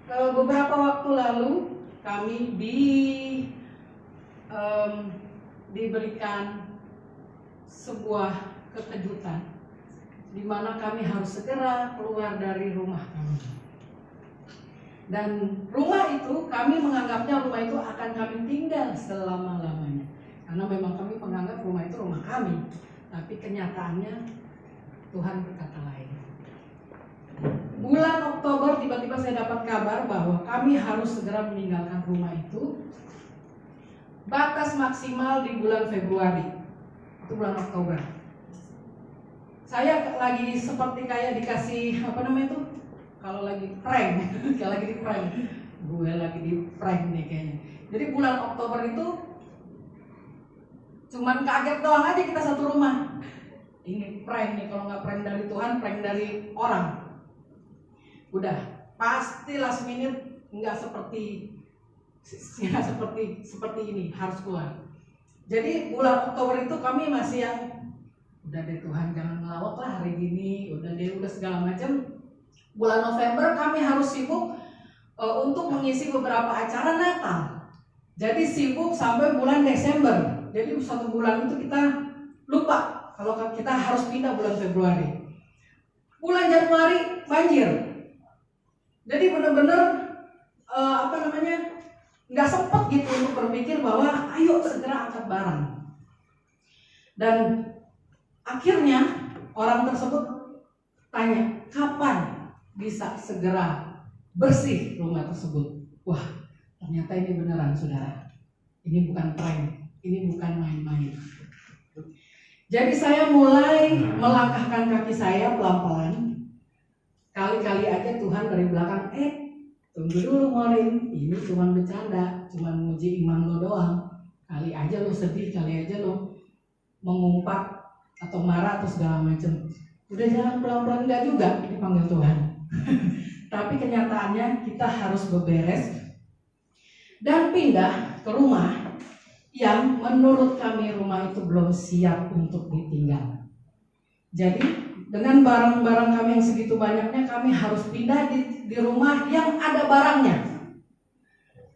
beberapa waktu lalu kami diberikan sebuah kekejutan di mana kami harus segera keluar dari rumah kami. Dan rumah itu kami menganggapnya rumah itu akan kami tinggal selama-lamanya. Karena memang kami menganggap rumah itu rumah kami. Tapi kenyataannya Tuhan berkata lain. Bulan Oktober tiba-tiba saya dapat kabar bahwa kami harus segera meninggalkan rumah itu. Batas maksimal di bulan Februari. Itu bulan Oktober. Saya lagi seperti kayak dikasih apa namanya itu? Kalau lagi prank, kayak lagi di prank. Gue lagi di prank nih kayaknya. Jadi bulan Oktober itu cuman kaget doang aja kita satu rumah. Ini prank nih, kalau nggak prank dari Tuhan, prank dari orang. Udah pasti last minute nggak seperti ini harus keluar. Jadi bulan Oktober itu kami masih yang udah deh Tuhan jangan ngelawak lah hari gini, udah segala macam. Bulan November kami harus sibuk untuk mengisi beberapa acara Natal. Jadi sibuk sampai bulan Desember. Jadi satu bulan itu kita lupa kalau kita harus pindah bulan Februari. Bulan Januari banjir. Jadi benar-benar nggak sempet gitu untuk berpikir bahwa ayo segera angkat barang. Dan akhirnya orang tersebut tanya kapan bisa segera bersih rumah tersebut. Wah, ternyata ini beneran saudara. Ini bukan prank, ini bukan main-main. Jadi saya mulai melangkahkan kaki saya pelan-pelan. Kali-kali aja Tuhan dari belakang, tunggu dulu Morin, ini cuma bercanda, cuma nguji iman lo doang. Kali aja lo sedih, kali aja lo mengumpat atau marah atau segala macam. Udah jalan pelan-pelan, enggak juga dipanggil Tuhan. Tapi kenyataannya kita harus beberes dan pindah ke rumah yang menurut kami rumah itu belum siap untuk ditinggal. Jadi dengan barang-barang kami yang segitu banyaknya, kami harus pindah di rumah yang ada barangnya.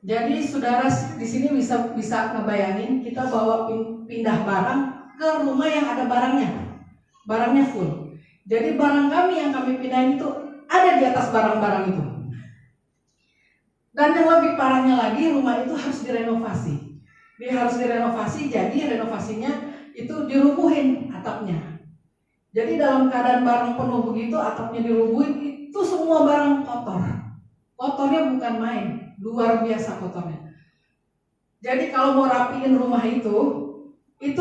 Jadi saudara di sini bisa ngebayangin kita bawa pindah barang ke rumah yang ada barangnya full. Jadi barang kami yang kami pindahin itu ada di atas barang-barang itu. Dan yang lebih parahnya lagi, rumah itu harus direnovasi. Dia harus direnovasi, jadi renovasinya itu dirubuhin atapnya. Jadi dalam keadaan barang penuh begitu, atapnya dirubuhin, itu semua barang kotor. Kotornya bukan main, luar biasa kotornya. Jadi kalau mau rapiin rumah itu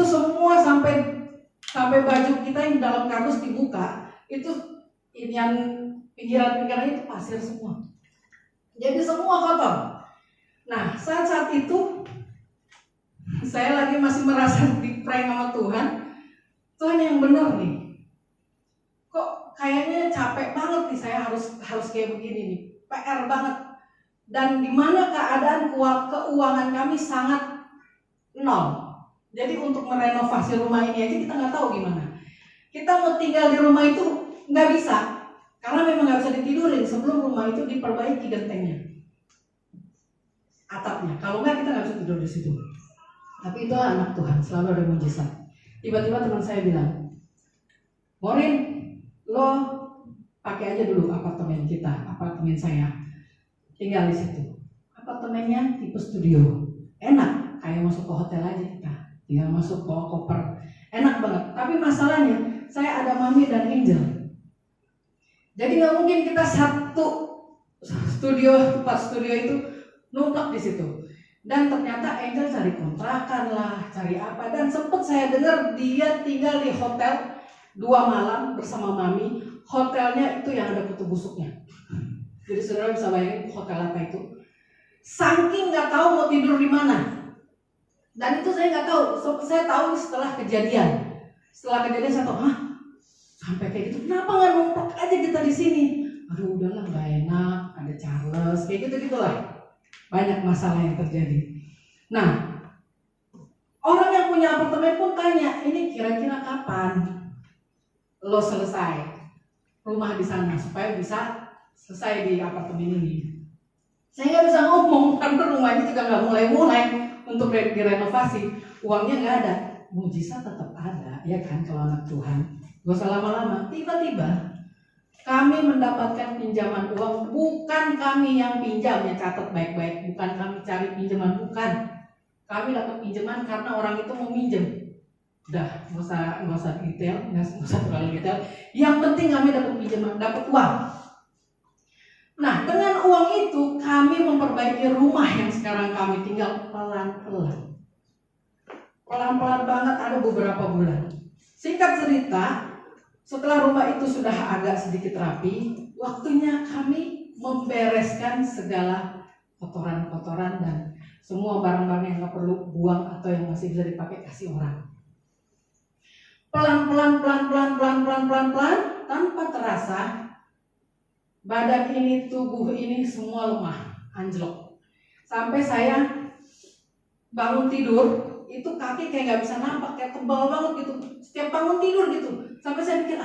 semua sampai baju kita yang dalam kardus dibuka, itu yang pinggiran-pinggiran itu pasir semua. Jadi semua kotor. Nah, saat itu saya lagi masih merasa di-prank sama Tuhan. Tuhan yang benar nih. Kok kayaknya capek banget nih saya harus kayak begini nih. PR banget. Dan di mana keadaan keuangan kami sangat nol. Jadi untuk merenovasi rumah ini aja kita nggak tahu gimana. Kita mau tinggal di rumah itu nggak bisa. Karena memang nggak bisa ditidurin sebelum rumah itu diperbaiki gentengnya, atapnya. Kalau nggak kita nggak bisa tidur di situ. Tapi itu anak Tuhan, selalu ada mujizat. Tiba-tiba teman saya bilang, Morin, lo pakai aja dulu apartemen saya, tinggal di situ. Apartemennya tipe studio, enak, kayak masuk ke hotel aja kita, tinggal masuk bawa koper, enak banget. Tapi masalahnya, saya ada Mami dan Angel. Jadi nggak mungkin kita satu tempat studio itu numplak di situ. Dan ternyata Angel cari kontrakan lah, cari apa. Dan sempat saya dengar dia tinggal di hotel 2 malam bersama Mami. Hotelnya itu yang ada kutu busuknya. Jadi saudara bisa bayangin hotel apa itu. Saking nggak tahu mau tidur di mana. Dan itu saya nggak tahu. Saya tahu setelah kejadian. Setelah kejadian saya tahu, sampai kayak gitu. Kenapa nggak numpuk aja kita di sini? Aduh udahlah nggak enak. Ada Charles kayak gitu-gitulah. Banyak masalah yang terjadi. Nah, orang yang punya apartemen pun tanya, ini kira-kira kapan lo selesai rumah di sana supaya bisa selesai di apartemen ini. Saya nggak bisa ngomong karena rumahnya juga nggak mulai-mulai untuk direnovasi. Uangnya nggak ada. Mujizat tetap ada, ya kan, kalau anak Tuhan. Gak usah lama-lama. Tiba-tiba kami mendapatkan pinjaman uang. Bukan kami yang pinjam, ya catat baik-baik. Bukan kami cari pinjaman, bukan. Kami dapat pinjaman karena orang itu mau minjem. Udah, nggak usah detail, nggak usah terlalu detail. Yang penting kami dapat pinjaman, dapat uang. Nah, dengan uang itu kami memperbaiki rumah yang sekarang kami tinggal pelan-pelan. Pelan-pelan banget, ada beberapa bulan. Singkat cerita, setelah rumah itu sudah agak sedikit rapi, waktunya kami membereskan segala kotoran-kotoran dan semua barang-barang yang nggak perlu buang atau yang masih bisa dipakai kasih orang. Pelan-pelan, tanpa terasa, badan ini, tubuh ini semua lemah, anjlok. Sampai saya bangun tidur, itu kaki kayak nggak bisa nampak, kayak tebal banget gitu. Setiap bangun tidur gitu, sampai saya pikir,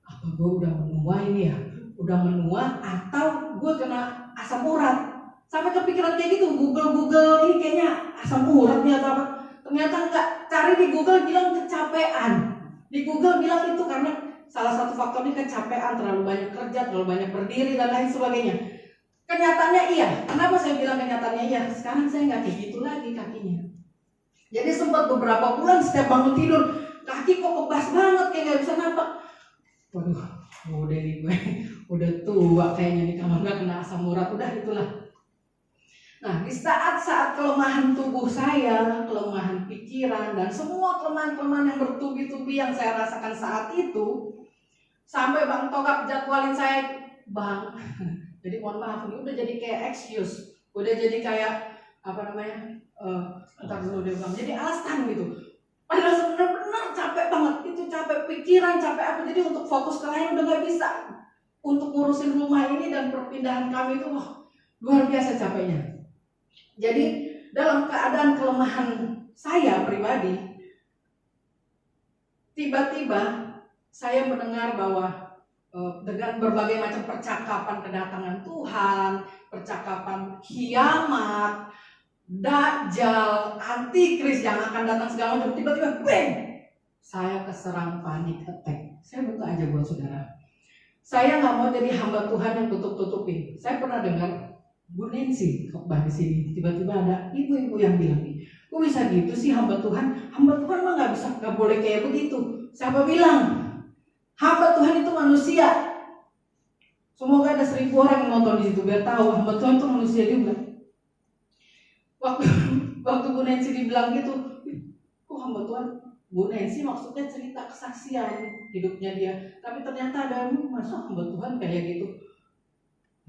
apa gue udah menua ini ya? Udah menua atau gue kena asam urat? Sampai kepikiran kayak gitu, Google ini kayaknya asam urat nih atau apa? Ternyata enggak, cari di Google bilang kecapean. Di Google bilang itu karena salah satu faktornya kecapean, terlalu banyak kerja, terlalu banyak berdiri dan lain sebagainya. Kenyataannya iya. Kenapa saya bilang kenyataannya iya? Sekarang saya nggak kayak gitu lagi kakinya. Jadi sempat beberapa bulan setiap bangun tidur, kaki kok kebas banget, kayak nggak bisa nampak. Waduh, udah nih gue, udah tua kayaknya nih, kalau nggak kena asam urat, udah itulah. Nah, di saat-saat kelemahan tubuh saya, kelemahan pikiran, dan semua kelemahan-kelemahan yang bertubi-tubi yang saya rasakan saat itu, sampai Bang Togap jadwalin saya, Bang, jadi mohon maaf, ini udah jadi kayak excuse, udah jadi kayak, entar dulu deh Bang, jadi alasan gitu. Padahal sebenarnya capek banget, itu capek pikiran, capek apa, jadi untuk fokus ke lain udah gak bisa. Untuk ngurusin rumah ini dan perpindahan kami itu, luar biasa capeknya. Jadi dalam keadaan kelemahan saya pribadi, tiba-tiba saya mendengar bahwa dengan berbagai macam percakapan kedatangan Tuhan, percakapan kiamat, Dajjal, antikris yang akan datang segala macam, tiba-tiba bang, saya keserang panik attack. Saya buka aja buat saudara. Saya nggak mau jadi hamba Tuhan yang tutup-tutupin. Saya pernah dengar Bu Nancy khotbah di sini, tiba-tiba ada ibu-ibu yang bilang nih, kok bisa gitu sih hamba Tuhan? Hamba Tuhan mah nggak boleh kayak begitu. Siapa bilang? Hamba Tuhan itu manusia. Semoga ada 1000 orang yang nonton di situ biar tahu hamba Tuhan itu manusia juga. Waktu Bu Nancy dibilang gitu, kok hamba Tuhan? Bu Nancy maksudnya cerita kesaksian hidupnya dia, tapi ternyata ada masa hamba Tuhan kayak gitu.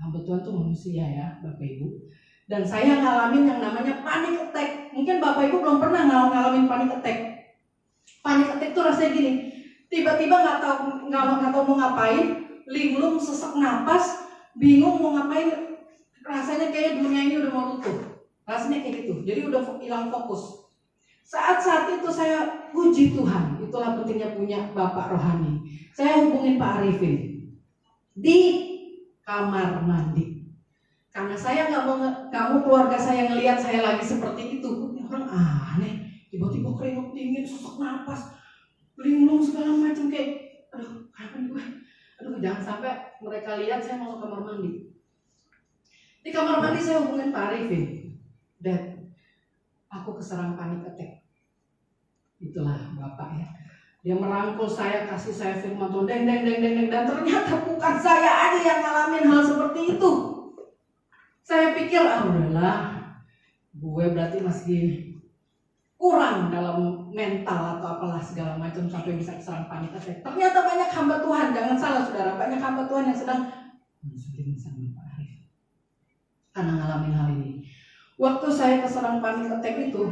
Hamba Tuhan itu manusia ya Bapak Ibu. Dan saya ngalamin yang namanya panic attack. Mungkin Bapak Ibu belum pernah ngalamin panic attack. Panic attack itu rasanya gini, tiba-tiba nggak tahu mau ngapain, linglung, sesak napas, bingung mau ngapain, rasanya kayak dunia ini udah mau runtuh. Rasanya kayak gitu. Jadi udah hilang fokus. Saat-saat itu saya puji Tuhan. Itulah pentingnya punya Bapak rohani. Saya hubungin Pak Arifin di kamar mandi, karena saya nggak mau keluarga saya ngelihat saya lagi seperti itu. Orang aneh, tiba-tiba keringat dingin, sesak napas, linglung segala macam kayak, kenapa nih gue? Jangan sampai mereka lihat saya mau ke kamar mandi. Di kamar mandi saya hubungin Pak Arifin, Dad, aku keserang panik attack. Itulah Bapak ya. Dia merangkul saya, kasih saya firman Tuhan, deng, dan ternyata bukan saya aja yang ngalamin hal seperti itu. Saya pikir, udahlah, gue berarti masih kurang dalam mental atau apalah segala macam sampai bisa keserang panik attack. Ternyata banyak hamba Tuhan, jangan salah saudara, banyak hamba Tuhan yang sedang mensuling sama Pak Arif karena ngalamin hal ini. Waktu saya keserang panik attack itu,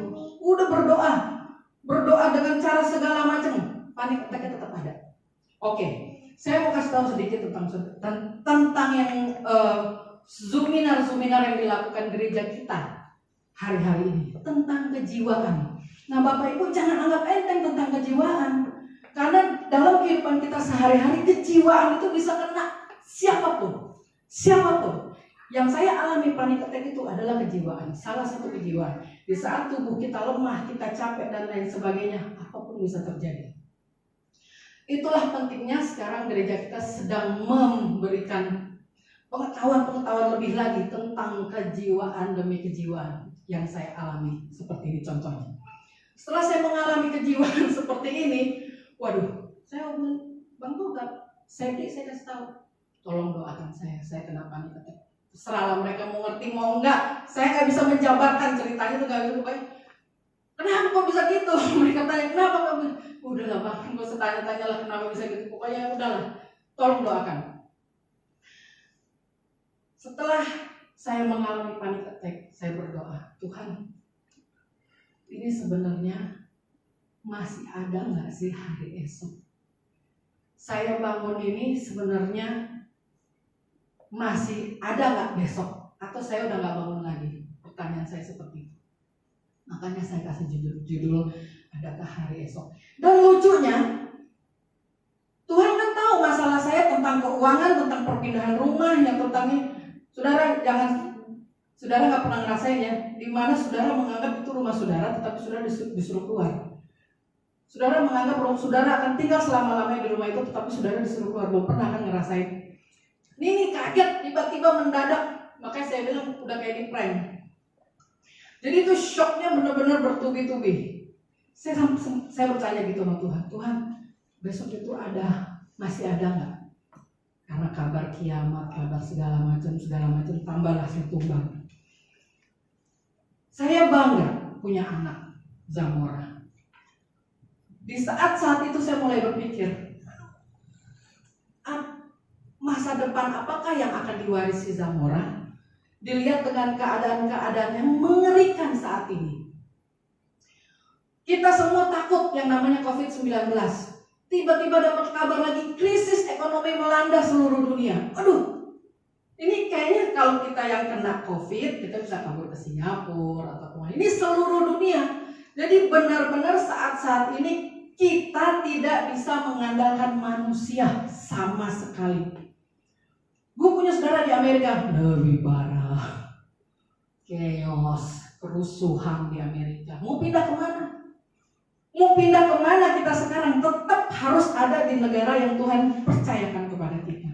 udah berdoa dengan cara segala macam. Panik attack tetap ada. Oke, saya mau kasih tahu sedikit tentang yang seminar yang dilakukan gereja kita hari-hari ini tentang kejiwaan. Nah, Bapak Ibu jangan anggap enteng tentang kejiwaan, karena dalam kehidupan kita sehari-hari kejiwaan itu bisa kena siapapun. Yang saya alami panic attack itu adalah kejiwaan, salah satu kejiwaan. Di saat tubuh kita lemah, kita capek dan lain sebagainya, apapun bisa terjadi. Itulah pentingnya sekarang gereja kita sedang memberikan pengetahuan lebih lagi tentang kejiwaan demi kejiwaan yang saya alami. Seperti ini contohnya. Setelah saya mengalami kejiwaan seperti ini, waduh, saya ngomong, Bang Toga, saya kasih tahu, tolong doakan saya kena panic attack. Serahlah mereka mau ngerti mau enggak, saya nggak bisa menjabarkan ceritanya tuh, nggak bisa pokoknya. Kenapa kok bisa gitu? Mereka tanya kenapa kamu? Udahlah Bang, gak usah tanya-tanya lah kenapa bisa gitu. Pokoknya udahlah, tolong doakan. Setelah saya mengalami panic attack, saya berdoa, Tuhan, ini sebenarnya masih ada nggak sih hari esok? Saya bangun ini sebenarnya masih ada nggak besok? Atau saya udah nggak bangun lagi? Pertanyaan saya seperti itu. Makanya saya kasih judul adakah hari esok? Dan lucunya, Tuhan kan tahu masalah saya tentang keuangan, tentang perpindahan rumah, yang tentang ini. Saudara nggak pernah ngerasain ya, di mana saudara menganggap itu rumah saudara, tetapi saudara disuruh keluar. Saudara menganggap saudara akan tinggal selama-lamanya di rumah itu, tetapi saudara disuruh keluar. Belum pernah kan ngerasain? Ini kaget, tiba-tiba mendadak. Makanya saya bilang udah kayak di prank. Jadi itu shocknya benar-benar bertubi-tubi. Saya bertanya gitu sama Tuhan, Tuhan besok itu masih ada nggak? Karena kabar kiamat, kabar segala macam, tambahlah saya tumbang. Saya bangga punya anak, Zamora. Di saat itu saya mulai berpikir, masa depan apakah yang akan diwarisi Zamora? Dilihat dengan keadaan-keadaan yang mengerikan saat ini. Kita semua takut yang namanya COVID-19. Tiba-tiba dapat kabar lagi krisis ekonomi melanda seluruh dunia. Aduh, ini kayaknya kalau kita yang kena COVID, kita bisa kabur ke Singapura atau kemana. Ini seluruh dunia. Jadi benar-benar saat-saat ini kita tidak bisa mengandalkan manusia sama sekali. Gue punya saudara di Amerika, lebih parah. Chaos, kerusuhan di Amerika. Mau pindah kemana kita sekarang? Tetap harus ada di negara yang Tuhan percayakan kepada kita.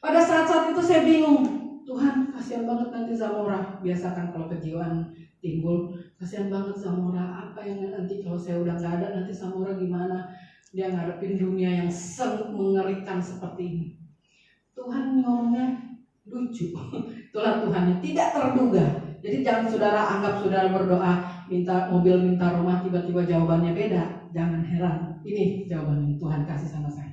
Pada saat-saat itu saya bingung. Tuhan, kasihan banget nanti Zamora. Biasakan kalau kejiwaan timbul, kasihan banget Zamora. Apa yang nanti kalau saya udah gak ada, nanti Zamora gimana? Dia ngadepin dunia yang mengerikan seperti ini. Tuhan ngomongnya lucu. Itulah Tuhan yang tidak terduga. Jadi jangan saudara anggap saudara berdoa minta mobil, minta rumah, tiba-tiba jawabannya beda. Jangan heran. Ini jawaban yang Tuhan kasih sama saya.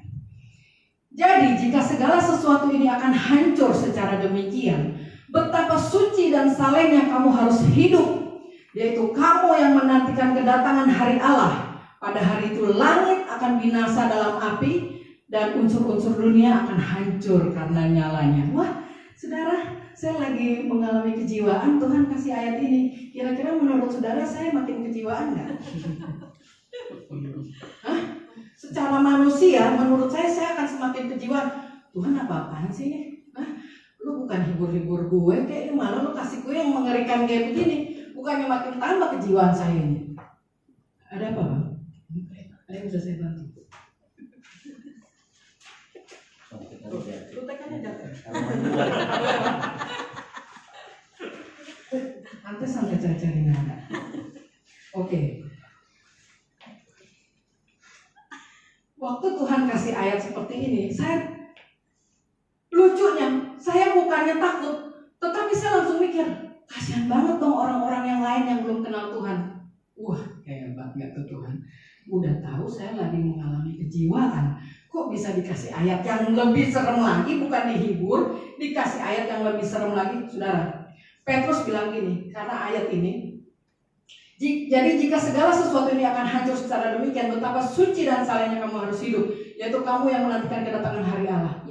Jadi jika segala sesuatu ini akan hancur secara demikian, betapa suci dan salehnya kamu harus hidup, yaitu kamu yang menantikan kedatangan hari Allah. Pada hari itu langit akan binasa dalam api, dan unsur-unsur dunia akan hancur karena nyalanya. Wah, saudara, saya lagi mengalami kejiwaan, Tuhan kasih ayat ini. Kira-kira menurut saudara saya makin kejiwaan nggak? Hah? Secara manusia, menurut saya akan semakin kejiwaan. Tuhan apa-apaan sih ini? Hah? Lu bukan hibur-hibur gue, kayaknya malah lu kasih gue yang mengerikan kayak begini. Bukannya makin tambah kejiwaan saya ini. Ada apa, Bang? Ada yang bisa saya bantu? Lu tekannya jatuh. Nanti sampai cari-cari nada. Oke. Waktu Tuhan kasih ayat seperti ini, lucunya, saya bukannya takut, tetapi saya langsung mikir, kasihan banget dong orang-orang yang lain yang belum kenal Tuhan. Wah, hebat nggak tuh Tuhan? Udah tahu saya lagi mengalami kejiwaan. Kok bisa dikasih ayat yang lebih serem lagi, bukan dihibur, dikasih ayat yang lebih serem lagi, saudara. Petrus bilang gini, karena ayat ini, jadi jika segala sesuatu ini akan hancur secara demikian, betapa suci dan salehnya kamu harus hidup, yaitu kamu yang menantikan kedatangan hari Allah.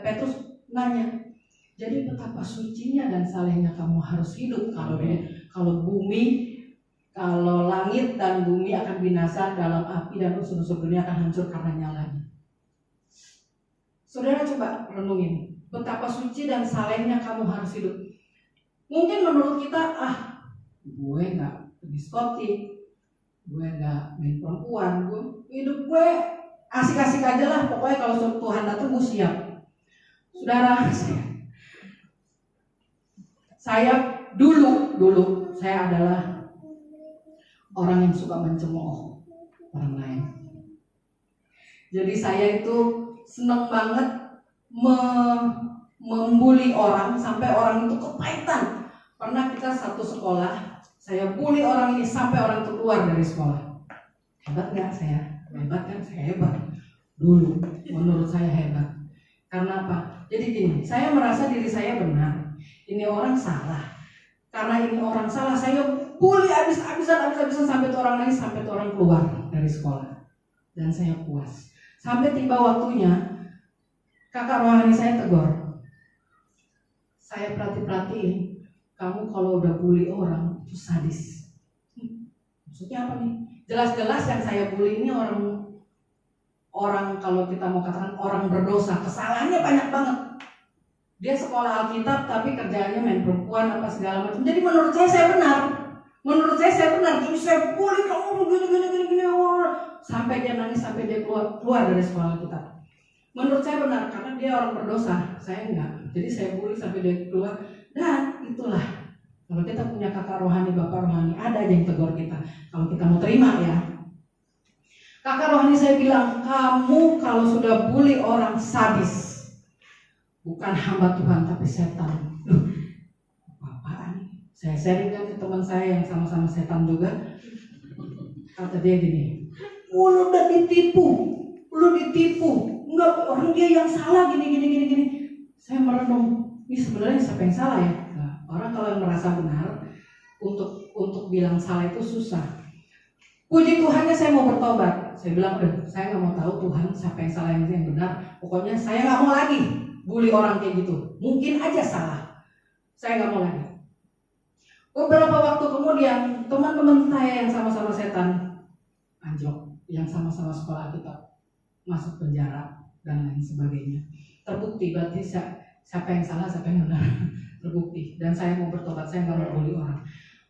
Petrus nanya, jadi betapa sucinya dan salehnya kamu harus hidup kalau bumi, kalau langit dan bumi akan binasa dalam api dan unsur-unsur dunia akan hancur karena nyalanya. Saudara coba renungin, betapa suci dan salehnya kamu harus hidup. Mungkin menurut kita, gue nggak ke diskotik, gue nggak main perempuan, hidup gue asik-asik aja lah. Pokoknya kalau Tuhan datang gue siap. Saudara, saya dulu saya adalah orang yang suka mencemooh orang lain. Jadi saya itu seneng banget membuli orang sampai orang itu kepahitan. Pernah kita satu sekolah, saya bully orang ini sampai orang itu keluar dari sekolah. Hebat nggak saya? Hebat kan? Saya hebat. Dulu menurut saya hebat. Karena apa? Jadi gini, saya merasa diri saya benar. Ini orang salah. Karena ini orang salah, saya bully habis-habisan sampai tuh orang nangis, sampai tuh orang keluar dari sekolah. Dan saya puas. Sampai tiba waktunya, kakak rohani saya tegur. Saya perhatiin, kamu kalau udah bully orang itu sadis. Maksudnya apa nih? Jelas-jelas yang saya bully ini orang kalau kita mau katakan orang berdosa, kesalahannya banyak banget. Dia sekolah Alkitab tapi kerjaannya main perempuan apa segala macam. Jadi menurut saya benar. Jadi saya bully kamu gini sampai dia nangis, sampai dia keluar dari sekolah Alkitab. Menurut saya benar karena dia orang berdosa, saya enggak. Jadi saya bully sampai dia keluar. Dan itulah kalau kita punya kakak rohani, bapak rohani, ada aja yang tegur kita. Kalau kita mau terima ya. Kakak rohani saya bilang, kamu kalau sudah bully orang sadis. Bukan hamba Tuhan tapi setan. Apaan nih? Saya sharing kan ke teman saya yang sama-sama setan juga. Kata dia gini, lu udah ditipu. Enggak, orang dia yang salah gini. Saya merenung, ini sebenarnya siapa yang salah ya? Nah, orang kalau yang merasa benar untuk bilang salah itu susah. Puji Tuhannya saya mau bertobat. Saya bilang, saya nggak mau tahu Tuhan siapa yang salah yang benar. Pokoknya saya nggak mau lagi bully orang kayak gitu. Mungkin aja salah. Saya nggak mau lagi. Beberapa waktu kemudian teman-teman saya yang sama-sama setan anjlok, yang sama-sama sekolah kita masuk penjara dan lain sebagainya. Terbukti berarti siapa yang salah, siapa yang benar. Terbukti. Dan saya mau bertobat, saya nggak mau bully orang.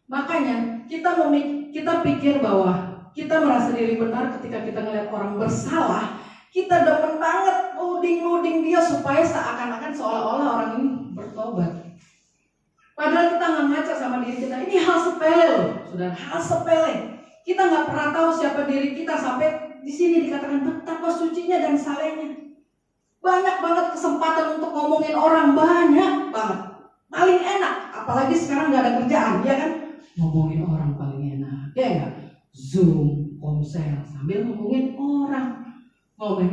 Makanya kita pikir bahwa kita merasa diri benar ketika kita ngeliat orang bersalah. Kita demen banget nuding dia supaya seakan-akan seolah-olah orang ini bertobat. Padahal kita nggak ngaca sama diri kita. Ini hal sepele loh, saudara, hal sepele. Kita nggak pernah tahu siapa diri kita sampai di sini dikatakan betapa sucinya dan salehnya. Banyak banget kesempatan untuk ngomongin orang, banyak banget. Paling enak, apalagi sekarang nggak ada kerjaan, ya kan? Ngomongin orang paling enak, ya nggak? Zoom, komsel, sambil ngomongin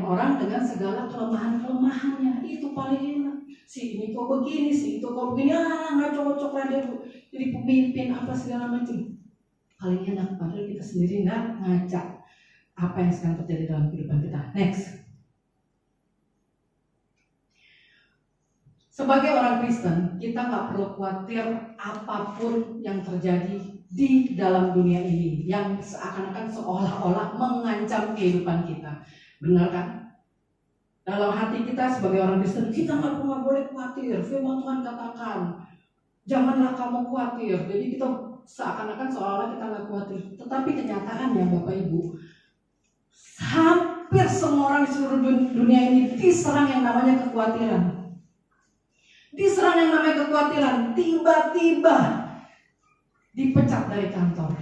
orang dengan segala kelemahannya, itu paling enak. Si ini kok begini, si itu kok begini, nggak cocok lah dia jadi pemimpin apa segala macam. Paling enak, padahal kita sendiri nggak ngaca apa yang sekarang terjadi dalam kehidupan kita. Next. Sebagai orang Kristen, kita nggak perlu khawatir apapun yang terjadi di dalam dunia ini yang seakan-akan seolah-olah mengancam kehidupan kita. Benar kan? Dalam hati kita sebagai orang Kristen, kita nggak boleh khawatir. Firman Tuhan katakan, janganlah kamu khawatir. Jadi kita seakan-akan seolah-olah kita nggak khawatir. Tetapi kenyataannya Bapak Ibu, hampir semua orang di seluruh dunia ini diserang yang namanya kekhawatiran. Diserang yang namanya kekhawatiran, tiba-tiba dipecat dari kantor,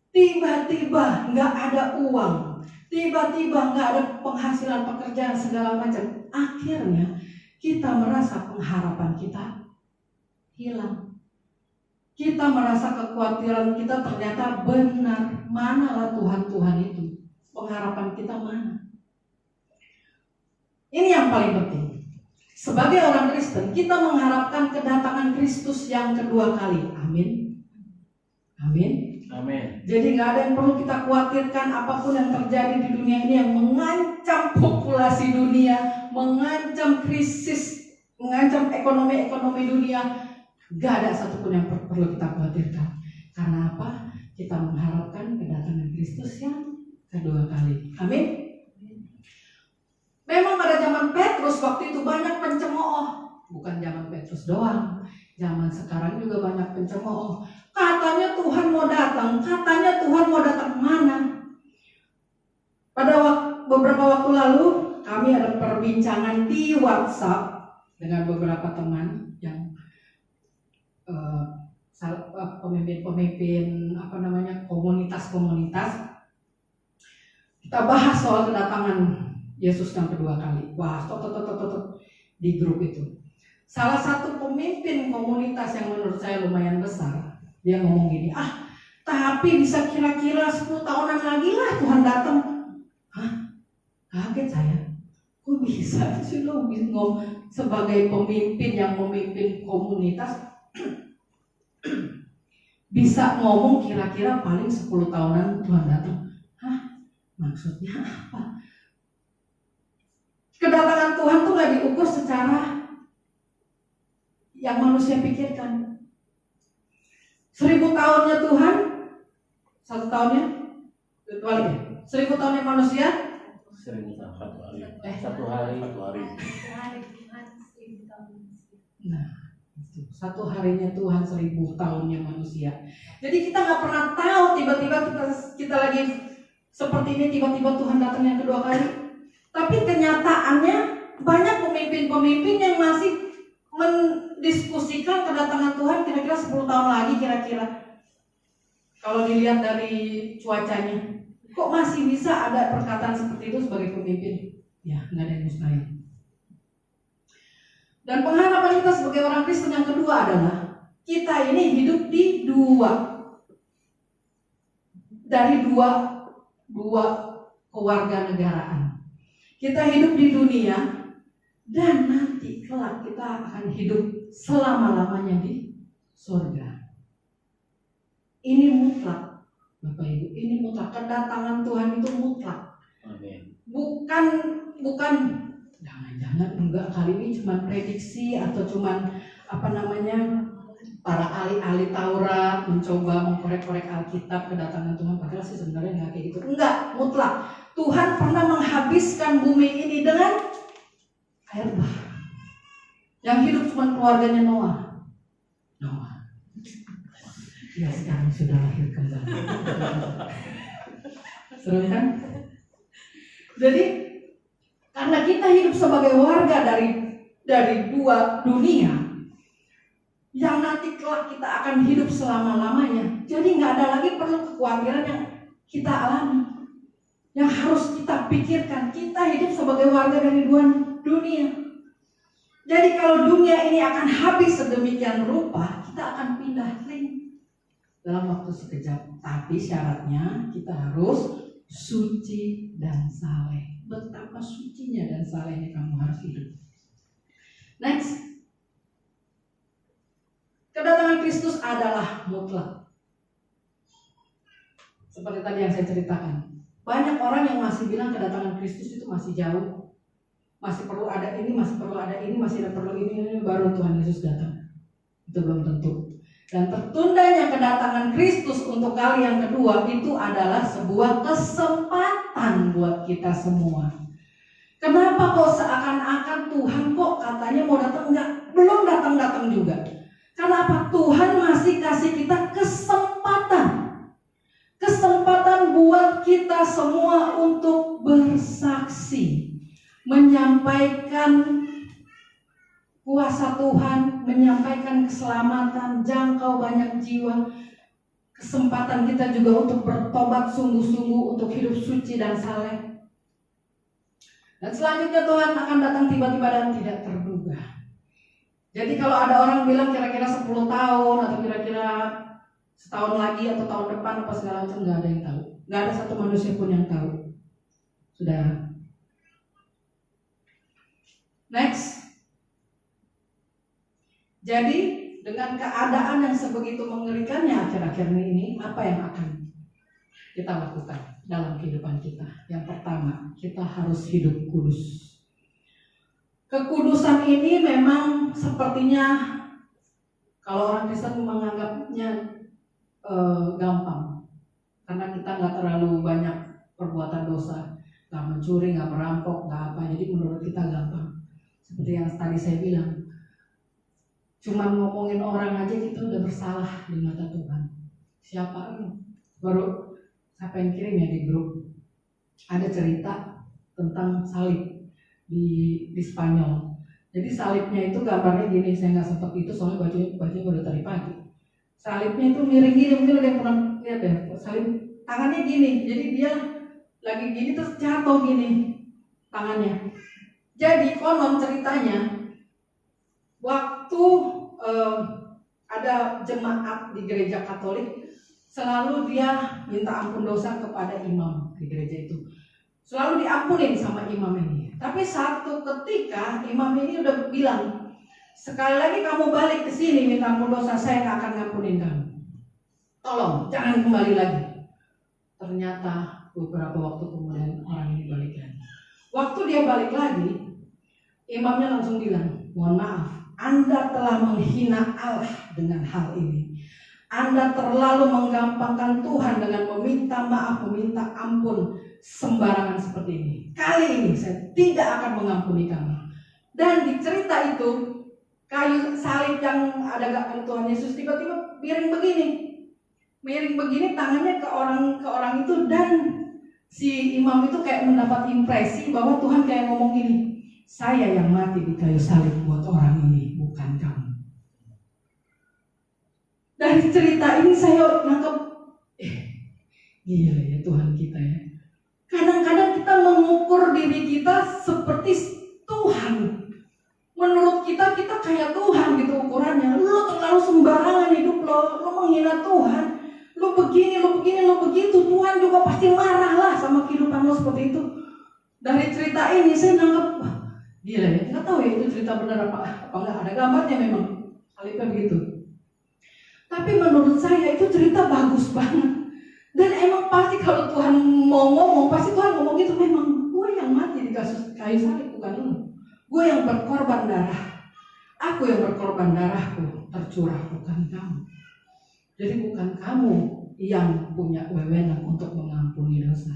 tiba-tiba nggak ada uang, tiba-tiba nggak ada penghasilan pekerjaan segala macam. Akhirnya kita merasa pengharapan kita hilang. Kita merasa kekhawatiran kita ternyata benar. Manalah Tuhan itu? Pengharapan kita mana? Ini yang paling penting. Sebagai orang Kristen, kita mengharapkan kedatangan Kristus yang kedua kali. Amin. Jadi nggak ada yang perlu kita khawatirkan apapun yang terjadi di dunia ini yang mengancam populasi dunia, mengancam krisis, mengancam ekonomi dunia. Gak ada satupun yang perlu kita khawatirkan. Karena apa? Kita mengharapkan kedatangan Kristus yang kedua kali. Amin. Memang pada zaman Petrus waktu itu banyak pencemooh. Bukan zaman Petrus doang, zaman sekarang juga banyak pencemooh. Katanya Tuhan mau datang, katanya Tuhan mau datang mana? Pada beberapa waktu lalu kami ada perbincangan di WhatsApp dengan beberapa teman yang pemimpin komunitas. Kita bahas soal kedatangan Yesus yang kedua kali. Wah, di grup itu. Salah satu pemimpin komunitas yang menurut saya lumayan besar, dia ngomong gini, tapi bisa kira-kira 10 tahunan lagi lah Tuhan datang. Kaget saya. Kok bisa sih lo ngomong sebagai pemimpin yang memimpin komunitas bisa ngomong kira-kira paling 10 tahunan Tuhan datang. Maksudnya apa? Kedatangan Tuhan tuh gak diukur secara yang manusia pikirkan. 1000 tahunnya Tuhan, 1 tahunnya, 1000 tahunnya manusia, 1000 tahun 1 hari. 1 hari. Nah, 1 harinya Tuhan, 1000 tahunnya manusia. Jadi kita nggak pernah tahu tiba-tiba kita lagi seperti ini, tiba-tiba Tuhan datang yang kedua kali. Tapi kenyataannya banyak pemimpin-pemimpin yang masih mendiskusikan kedatangan Tuhan kira-kira 10 tahun lagi kira-kira. Kalau dilihat dari cuacanya, kok masih bisa ada perkataan seperti itu sebagai pemimpin? Ya, nggak ada yang mustahil. Dan pengharapan kita sebagai orang Kristen yang kedua adalah kita ini hidup di dari dua kewarganegaraan. Kita hidup di dunia dan nanti kelak kita akan hidup selama-lamanya di surga. Ini mutlak, Bapak Ibu. Ini mutlak. Kedatangan Tuhan itu mutlak. Amin. Bukan jangan-jangan enggak, kali ini cuma prediksi atau cuma para ahli-ahli Taurat mencoba mengkorek-korek Alkitab kedatangan Tuhan, padahal sih sebenarnya nggak kayak gitu. Enggak, mutlak. Tuhan pernah menghabiskan bumi ini dengan air bah. Yang hidup cuma keluarganya Noah. Ya sekarang sudah lahir kembali. Seru kan? Jadi karena kita hidup sebagai warga dari dua dunia, yang nanti kelak kita akan hidup selama-lamanya. Jadi nggak ada lagi perlu kekhawatiran yang kita alami, yang harus kita pikirkan. Kita hidup sebagai warga dari dua dunia. Jadi kalau dunia ini akan habis sedemikian rupa, kita akan pindah link dalam waktu sekejap. Tapi syaratnya kita harus suci dan saleh. Betapa sucinya dan salehnya kamu harus hidup. Next. Kedatangan Kristus adalah mutlak. Seperti tadi yang saya ceritakan. Banyak orang yang masih bilang kedatangan Kristus itu masih jauh. Masih perlu ada ini, masih perlu ada ini, masih perlu ini, baru Tuhan Yesus datang. Itu belum tentu. Dan tertundanya kedatangan Kristus untuk kali yang kedua itu adalah sebuah kesempatan buat kita semua. Kenapa kok seakan-akan Tuhan kok katanya mau datang? Enggak, belum datang-datang juga. Karena apa? Tuhan masih kasih kita kesempatan. Kesempatan buat kita semua untuk bersaksi, menyampaikan kuasa Tuhan, menyampaikan keselamatan, jangkau banyak jiwa. Kesempatan kita juga untuk bertobat sungguh-sungguh, untuk hidup suci dan saleh. Dan selanjutnya Tuhan akan datang tiba-tiba dan tidak terduga. Jadi kalau ada orang bilang kira-kira 10 tahun atau kira-kira setahun lagi atau tahun depan apa segala macam, nggak ada yang tahu. Nggak ada satu manusia pun yang tahu. Sudah. Next. Jadi dengan keadaan yang sebegitu mengerikannya akhir-akhir ini, apa yang akan kita lakukan dalam kehidupan kita? Yang pertama, kita harus hidup kudus. Kekudusan ini memang sepertinya kalau orang Kristen menganggapnya gampang, karena kita nggak terlalu banyak perbuatan dosa, nggak mencuri, nggak merampok, nggak apa. Jadi menurut kita gampang. Seperti yang tadi saya bilang, cuma ngomongin orang aja kita udah bersalah di mata Tuhan. Siapa lu? Baru siapa yang kirim ya di grup, ada cerita tentang salib di Spanyol. Jadi salibnya itu gambarnya gini, saya nggak sempat itu soalnya bajunya udah tadi pagi. Salibnya itu miring gini, mungkin ada yang pernah lihat ya, salib tangannya gini, jadi dia lagi gini terus jatuh gini tangannya. Jadi konon ceritanya waktu ada jemaat di gereja Katolik, selalu dia minta ampun dosa kepada imam di gereja itu. Selalu diampunin sama imam ini. Tapi satu ketika imam ini udah bilang, sekali lagi kamu balik ke sini minta ampun dosa, saya nggak akan ngampunin kamu. Tolong jangan kembali lagi. Ternyata beberapa waktu kemudian orang ini balik lagi. Waktu dia balik lagi, imamnya langsung bilang, mohon maaf, Anda telah menghina Allah dengan hal ini. Anda terlalu menggampangkan Tuhan dengan meminta maaf, meminta ampun sembarangan seperti ini. Kali ini saya tidak akan mengampuni kamu. Dan di cerita itu, kayu salib yang ada gambar Tuhan Yesus tiba-tiba miring begini tangannya ke orang itu, dan si imam itu kayak mendapat impresi bahwa Tuhan kayak ngomong gini, saya yang mati di kayu salib buat orang ini, bukan kamu. Dari cerita ini saya nangkep, gila ya Tuhan kita ya. Kadang-kadang kita mengukur diri kita seperti Tuhan. Menurut kita kayak Tuhan gitu ukurannya. Lo terlalu sembarangan hidup lo menghina Tuhan. Lo begini, lo begitu. Tuhan juga pasti marah lah sama kehidupan lo seperti itu. Dari cerita ini saya nangkep, gila ya. Nggak tahu ya itu cerita benar apa enggak. Ada gambarnya memang, salibnya begitu. Tapi menurut saya itu cerita bagus banget. Dan emang pasti kalau Tuhan mau ngomong, pasti Tuhan ngomong gitu. Memang gue yang mati di kayu salib, bukan lu. Gue yang berkorban darah. Aku yang berkorban darahku tercurah, bukan kamu. Jadi bukan kamu yang punya wewenang untuk mengampuni dosa.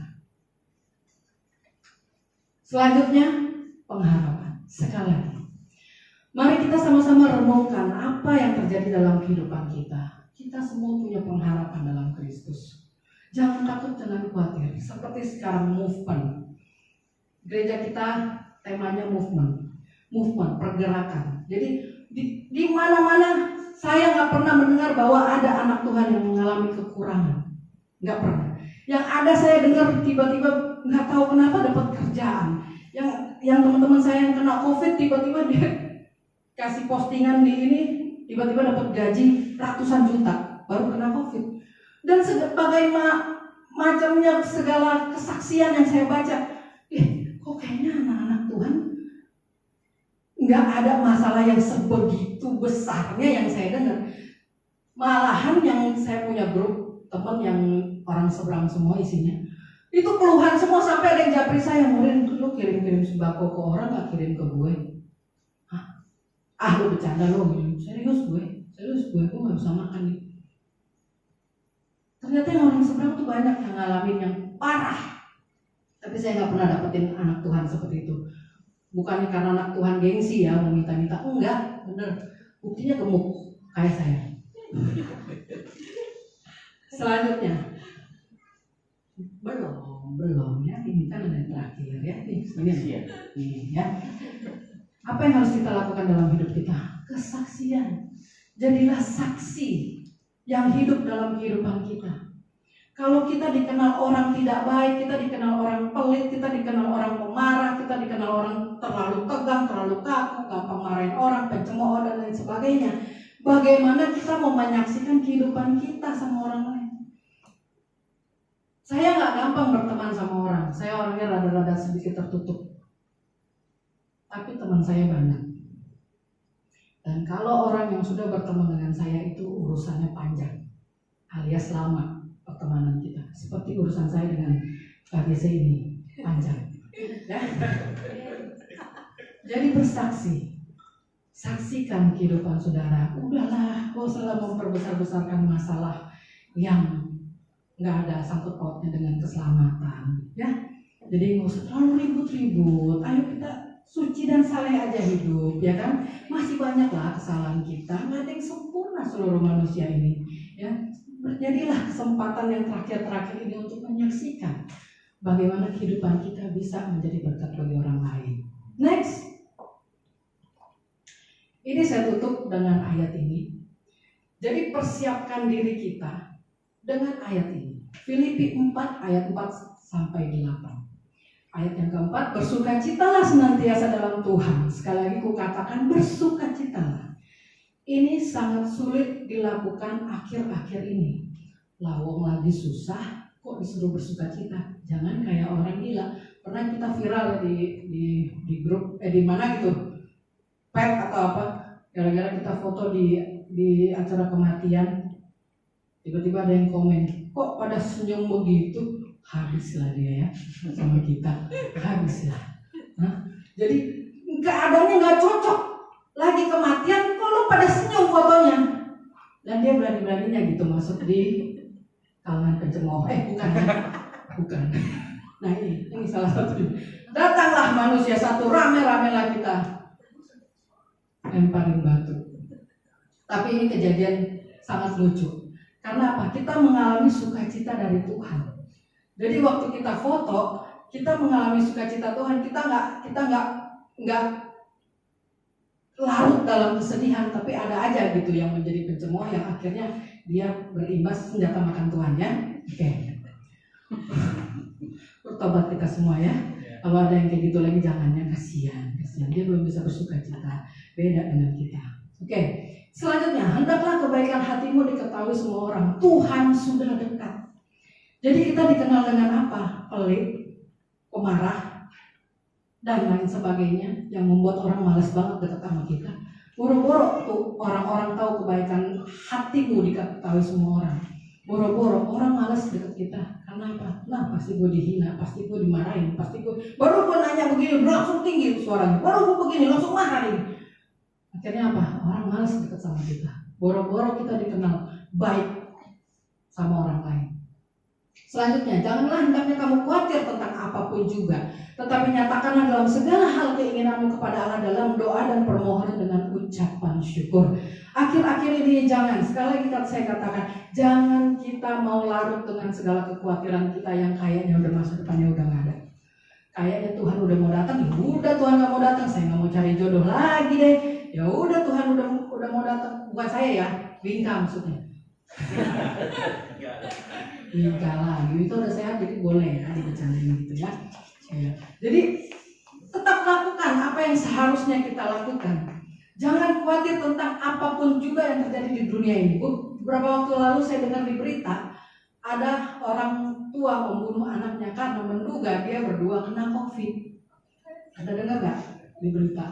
Selanjutnya, pengharapan. Sekali lagi, mari kita sama-sama renungkan apa yang terjadi dalam kehidupan kita. Kita semua punya pengharapan dalam Kristus. Jangan takut, jangan khawatir. Seperti sekarang movement. Gereja kita temanya movement, pergerakan. Jadi di mana-mana saya nggak pernah mendengar bahwa ada anak Tuhan yang mengalami kekurangan. Nggak pernah. Yang ada saya dengar tiba-tiba nggak tahu kenapa dapat kerjaan. Yang teman-teman saya yang kena COVID tiba-tiba dia kasih postingan di ini, tiba-tiba dapat gaji ratusan juta baru kena COVID. Dan sebagai macamnya segala kesaksian yang saya baca, kok kayaknya anak-anak Tuhan nggak ada masalah yang sebegitu besarnya yang saya dengar. Malahan yang saya punya grup teman yang orang seberang semua isinya, itu keluhan semua, sampai ada yang japri saya, Murin, lu kirim-kirim sembako ke orang gak kirim ke gue? Lu bercanda lu. Serius gue gak bisa makan nih. Ternyata yang orang seberang tuh banyak yang ngalamin yang parah. Tapi saya gak pernah dapetin anak Tuhan seperti itu. Bukannya karena anak Tuhan gengsi ya mau minta-minta, enggak, bener. Buktinya gemuk kayak saya. Selanjutnya, belum ya, ini kan ada yang terakhir ya, ini ya. Apa yang harus kita lakukan dalam hidup kita? Kesaksian. Jadilah saksi yang hidup dalam kehidupan kita. Kalau kita dikenal orang tidak baik, kita dikenal orang pelit, kita dikenal orang pemarah, kita dikenal orang terlalu tegang, terlalu kaku, gampang marahin orang, pencemooh dan lain sebagainya. Bagaimana kita mau menyaksikan kehidupan kita sama orang lain? Saya nggak gampang berteman sama orang. Saya orangnya rada-rada sedikit tertutup. Tapi teman saya banyak. Dan kalau orang yang sudah berteman dengan saya itu urusannya panjang, alias lama pertemanan kita. Seperti urusan saya dengan KBC ini panjang. Ya? Jadi bersaksi. Saksikan kehidupan saudara. Udahlah, kau selalu memperbesar-besarkan masalah yang nggak ada sangkut pautnya dengan keselamatan. Ya, Jadi nggak usah terlalu ribut-ribut. Ayo kita suci dan saleh aja hidup, ya kan? Masih banyak lah kesalahan kita. Nggak ada yang sempurna seluruh manusia ini. Ya, jadilah kesempatan yang terakhir ini untuk menyaksikan bagaimana kehidupan kita bisa menjadi berkat bagi orang lain. Next, ini saya tutup dengan ayat ini. Jadi persiapkan diri kita dengan ayat ini. Filipi 4 ayat 4 sampai 8. Ayat yang keempat, bersukacitalah senantiasa dalam Tuhan. Sekali lagi kukatakan bersukacitalah. Ini sangat sulit dilakukan akhir-akhir ini. Lawang lagi susah, kok disuruh bersukacita? Jangan kayak orang gila. Pernah kita viral di grup, di mana gitu, pet atau apa? Gara-gara kita foto di acara kematian, tiba-tiba ada yang komen, kok pada senyum begitu? Habislah dia ya sama kita, habislah. Nah, jadi keadaannya nggak cocok. Lagi kematian, kok lo pada senyum fotonya? Dan dia berani-beraninya gitu masuk di kalangan pencemooh. Bukan. Nah ini salah satu. Datanglah manusia satu, rame-ramelah kita lemparin batu. Tapi ini kejadian sangat lucu. Karena apa? Kita mengalami sukacita dari Tuhan. Jadi waktu kita foto, kita mengalami sukacita Tuhan. Kita nggak larut dalam kesedihan, tapi ada aja gitu yang menjadi pencemooh yang akhirnya dia berimbas senjata makan Tuhan ya. Oke. Bertobat kita semua ya. Kalau ada yang kayak gitu lagi jangan, ya kasihan. Dia belum bisa bersukacita. Beda dengan kita. Oke. Selanjutnya, hendaklah kebaikan hatimu diketahui semua orang. Tuhan sudah dekat. Jadi kita dikenal dengan apa? Pelit, pemarah, dan lain sebagainya yang membuat orang malas banget dekat sama kita. Boro-boro tuh orang-orang tahu kebaikan hatimu diketahui semua orang. Boro-boro orang malas dekat kita. Karena apa? Nah pasti gue dihina, pasti gue dimarahin, pasti gue baru gue nanya begini langsung tinggi suaranya, baru gue begini langsung marahin. Akhirnya apa? Orang malas dekat sama kita. Boro-boro kita dikenal baik sama orang lain. Selanjutnya, janganlah hendaknya kamu khawatir tentang apapun juga, tetapi nyatakanlah dalam segala hal keinginanmu kepada Allah dalam doa dan permohonan dengan ucapan syukur. Akhir-akhir ini jangan, sekali lagi saya katakan, jangan kita mau larut dengan segala kekhawatiran kita yang kayaknya udah masa depannya udah nggak ada. Kayaknya Tuhan udah mau datang, ya udah Tuhan nggak mau datang, saya nggak mau cari jodoh lagi deh. Ya udah Tuhan udah mau datang, bukan saya ya, Bingka maksudnya. Bingka lagi, itu udah sehat jadi boleh ya dibicarain gitu ya. Jadi tetap lakukan apa yang seharusnya kita lakukan. Jangan khawatir tentang apapun juga yang terjadi di dunia ini. Beberapa waktu lalu saya dengar di berita ada orang tua membunuh anaknya karena menduga dia berdua kena COVID. Ada dengar nggak di berita?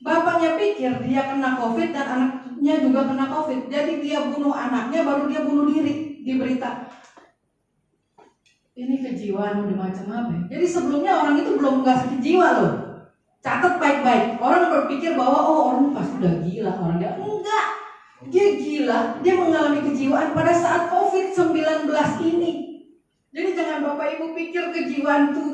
Bapaknya pikir dia kena COVID dan anaknya juga kena COVID. Jadi dia bunuh anaknya baru dia bunuh diri di berita. Ini kejiwaan udah macam apa? Jadi sebelumnya orang itu belum nggak sakit jiwa loh. Catat baik-baik. Orang berpikir bahwa orang pasti udah gila, orang dia enggak. Dia gila, dia mengalami kejiwaan pada saat COVID-19 ini. Jadi jangan Bapak Ibu pikir kejiwaan itu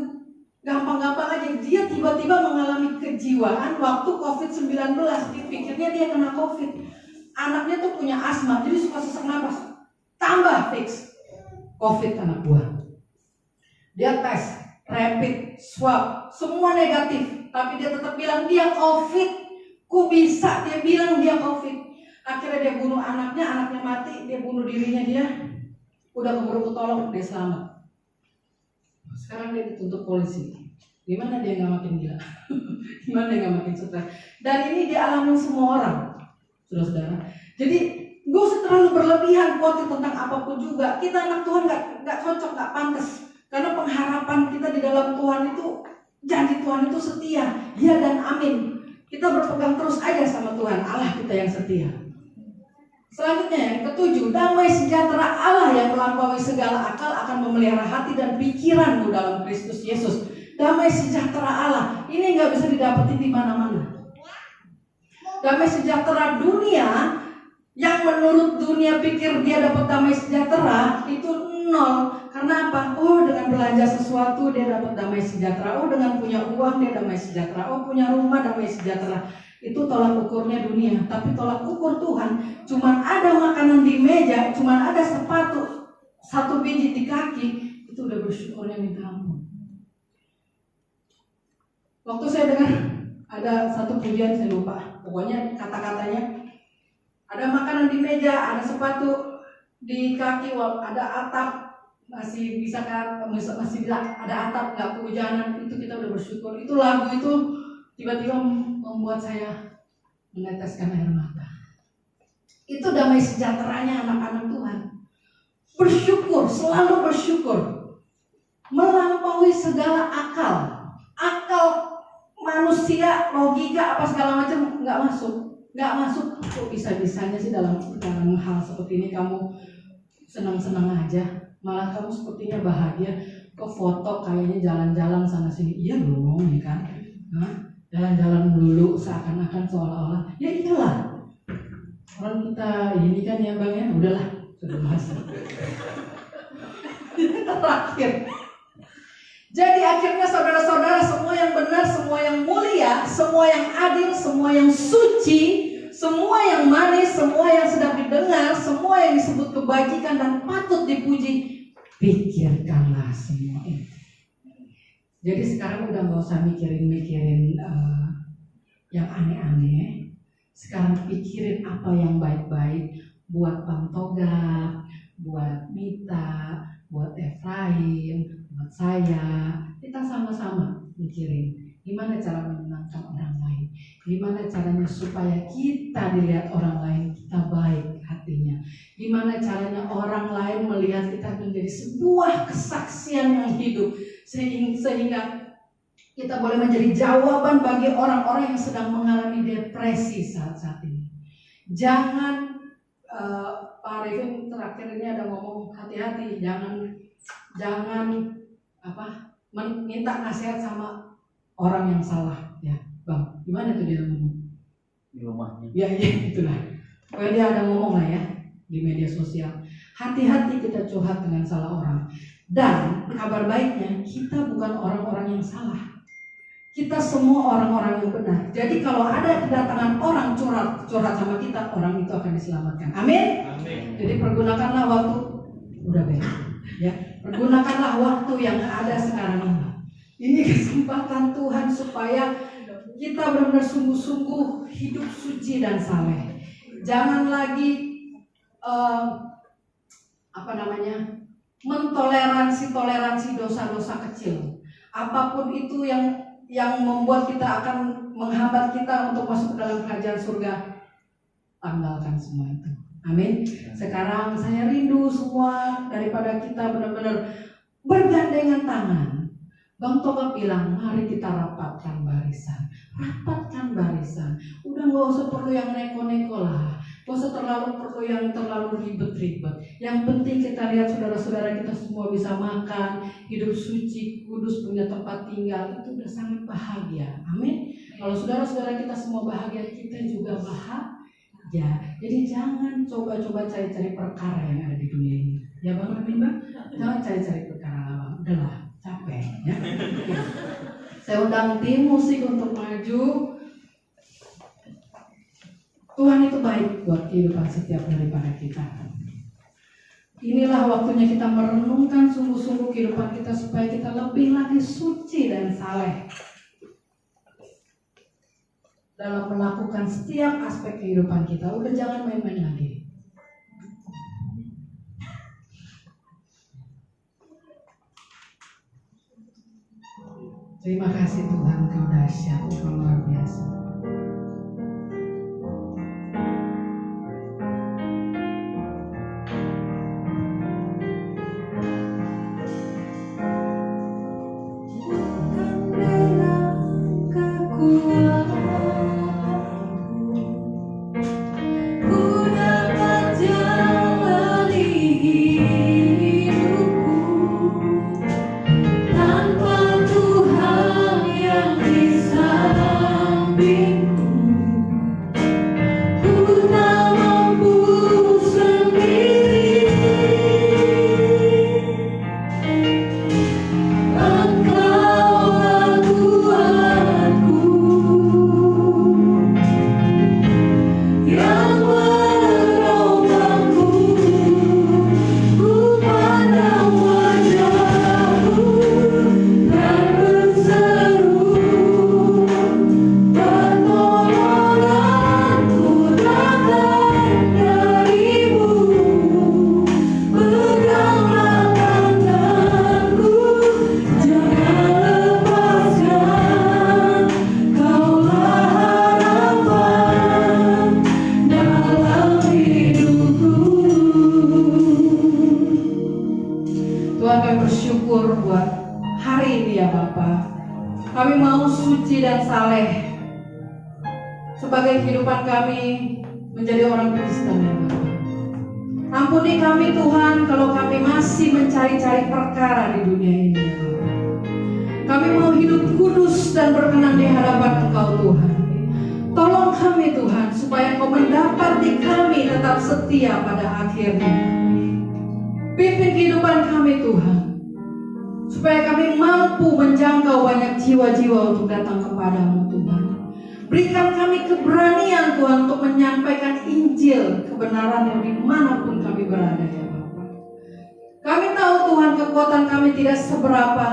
gampang-gampang aja. Dia tiba-tiba mengalami kejiwaan waktu COVID-19. Dia pikirnya dia kena COVID. Anaknya tuh punya asma, jadi suka sesak napas. Tambah fix COVID anak buah. Dia tes, rapid, swab, semua negatif. Tapi dia tetap bilang dia COVID. Kok bisa dia bilang dia COVID? Akhirnya dia bunuh anaknya mati, dia bunuh dirinya dia. Udah keburu ketolong, dia selamat. Sekarang dia dituntut polisi. Gimana dia nggak makin gila? Gimana dia nggak makin stres? Dan ini dialami semua orang, saudara-saudara. Jadi gak usah terlalu berlebihan khawatir tentang apapun juga. Kita anak Tuhan nggak cocok, nggak pantas. Karena pengharapan kita di dalam Tuhan itu, janji Tuhan itu setia, ya dan amin. Kita berpegang terus aja sama Tuhan, Allah kita yang setia. Selanjutnya yang ketujuh, damai sejahtera Allah yang melampaui segala akal akan memelihara hati dan pikiranmu dalam Kristus Yesus. Damai sejahtera Allah, ini nggak bisa didapetin di mana-mana. Damai sejahtera dunia Yang menurut dunia pikir dia dapat damai sejahtera itu nol. Karena apa? Oh, dengan belanja sesuatu dia dapat damai sejahtera. Oh, dengan punya uang dia damai sejahtera. Oh, punya rumah damai sejahtera. Itu tolak ukurnya dunia. Tapi tolak ukur Tuhan, cuman ada makanan di meja, cuman ada sepatu satu biji di kaki, itu udah bersyukurnya minta ampun. Waktu saya dengar ada satu pujian, saya lupa, pokoknya kata-katanya, ada makanan di meja, ada sepatu di kaki, ada atap, masih bisa ada atap, nggak kehujanan, itu kita udah bersyukur. Itu lagu itu tiba-tiba membuat saya meneteskan air mata. Itu damai sejahteranya anak-anak Tuhan. Bersyukur, selalu bersyukur, melampaui segala akal manusia, logika apa segala macam nggak masuk. Kok bisa-bisanya sih dalam hal seperti ini kamu senang-senang aja, malah kamu sepertinya bahagia. Kok foto kayaknya jalan-jalan sana sini, iya dong ya kan? Jalan-jalan dulu seakan-akan seolah-olah, ya iyalah orang kita ini kan ya bang ya, udahlah sudah bahas. Terakhir. Jadi akhirnya saudara-saudara, semua yang benar, semua yang mulia, semua yang adil, semua yang suci, semua yang manis, semua yang sedap didengar, semua yang disebut kebajikan dan patut dipuji, pikirkanlah semua itu. Jadi sekarang udah gak usah mikirin yang aneh-aneh. Sekarang pikirin apa yang baik-baik buat Bang Toga, buat Mita, buat Efraim, buat saya. Kita sama-sama mikirin gimana cara menyenangkan orang lain, gimana caranya supaya kita dilihat orang lain kita baik hatinya, gimana caranya orang lain melihat kita menjadi sebuah kesaksian yang hidup, sehingga kita boleh menjadi jawaban bagi orang-orang yang sedang mengalami depresi saat-saat ini. Jangan Pak Arifin terakhir ini ada ngomong hati-hati, jangan minta nasihat sama orang yang salah, ya bang. Gimana tuh dia ngomong di rumahnya? Ya itulah. Pokoknya dia ada ngomong lah ya di media sosial. Hati-hati kita curhat dengan salah orang. Dan kabar baiknya kita bukan orang-orang yang salah. Kita semua orang-orang yang benar. Jadi kalau ada kedatangan orang curhat sama kita, orang itu akan diselamatkan. Amin. Amin. Jadi pergunakanlah waktu, udah baik, ya. Pergunakanlah waktu yang ada sekarang ini. Ini kesempatan Tuhan supaya kita benar-benar sungguh-sungguh hidup suci dan saleh. Jangan lagi mentoleransi dosa-dosa kecil. Apapun itu yang membuat kita akan menghambat kita untuk masuk ke dalam kerajaan surga, tanggalkan semua itu. Amin. Sekarang saya rindu semua daripada kita benar-benar bergandengan tangan. Bang Toga bilang, mari kita rapatkan barisan. Udah gak usah perlu yang neko-neko lah. Gak usah perlu yang terlalu ribet-ribet. Yang penting kita lihat saudara-saudara kita semua bisa makan, hidup suci, kudus, punya tempat tinggal. Itu udah sangat bahagia. Amin. Kalau saudara-saudara kita semua bahagia, kita juga bahagia. Jadi jangan coba-coba cari-cari perkara yang ada di dunia ini. Ya Bang, amin Bang? Jangan cari-cari perkara lah Bang. Udahlah, capek ya. Saya undang tim musik untuk maju. Tuhan itu baik buat kehidupan setiap daripada kita. Inilah waktunya kita merenungkan sungguh-sungguh kehidupan kita supaya kita lebih lagi suci dan saleh dalam melakukan setiap aspek kehidupan kita. Udah jangan main-main lagi. Terima kasih Tuhan, Kau dahsyat, Kau luar biasa. Tanpa Tuhan yang di sampingku, Kami mau suci dan saleh sebagai kehidupan kami menjadi orang Kristen ya Bapa. Ampuni kami Tuhan kalau kami masih mencari-cari perkara di dunia ini ya Bapa. Kami mau hidup kudus dan berkenan di hadapan Engkau Tuhan. Tolong kami Tuhan supaya Engkau mendapati kami tetap setia pada akhirnya. Pimpin kehidupan kami Tuhan, supaya kami mampu menjangkau banyak jiwa-jiwa untuk datang kepadamu Tuhan. Berikan kami keberanian Tuhan untuk menyampaikan Injil kebenaran dimanapun kami berada ya Bapa. Kami tahu Tuhan kekuatan kami tidak seberapa,